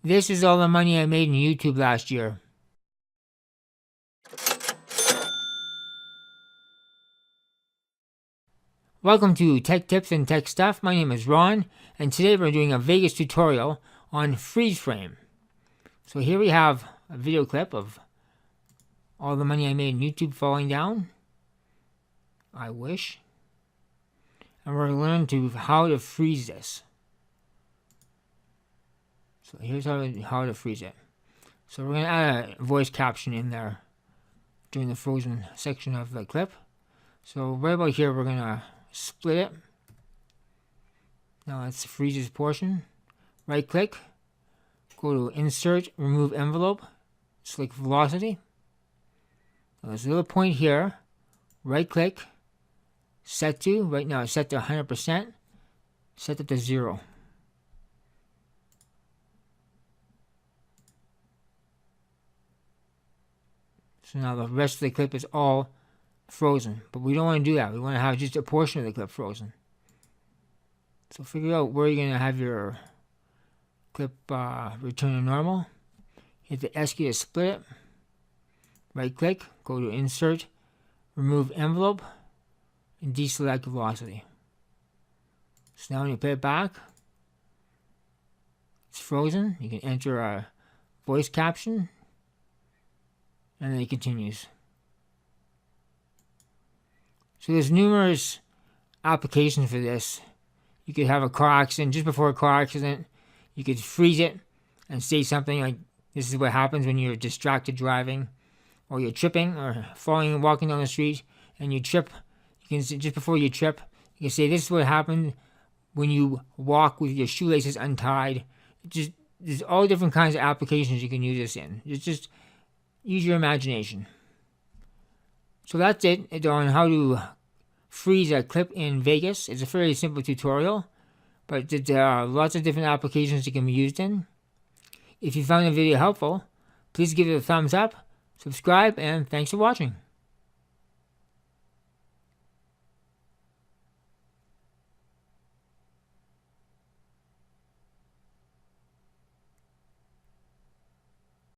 This is all the money I made in YouTube last year. Welcome to Tech Tips and Tech Stuff. My name is Ron, and today we're doing a Vegas tutorial on freeze frame. So here we have a video clip of all the money I made in YouTube falling down. I wish. And we're going to learn how to freeze this. So here's how to freeze it. So we're going to add a voice caption in there during the frozen section of the clip. So right about here we're going to split it. Now let's freeze this portion. Right click, go to Insert, Remove Envelope, select Velocity. Now there's a little point here. Right click, Set to, right now it's set to 100%, set it to 0. So now the rest of the clip is all frozen, but we don't want to do that. We want to have just a portion of the clip frozen. So figure out where you're going to have your clip return to normal. Hit the S key to split it. Right click, go to Insert, Remove Envelope, and deselect Velocity. So now when you play it back, it's frozen. You can enter a voice caption, and then it continues. So there's numerous applications for this. You could have a car accident. Just before a car accident, you could freeze it and say something like, this is what happens when you're distracted driving, or you're tripping or falling and walking down the street and you trip. You can say, just before you trip, you can say, this is what happened when you walk with your shoelaces untied. There's all different kinds of applications you can use this in. Just use your imagination. So that's it on how to freeze a clip in Vegas. It's a fairly simple tutorial, but there are lots of different applications it can be used in. If you found the video helpful, please give it a thumbs up, subscribe, and thanks for watching.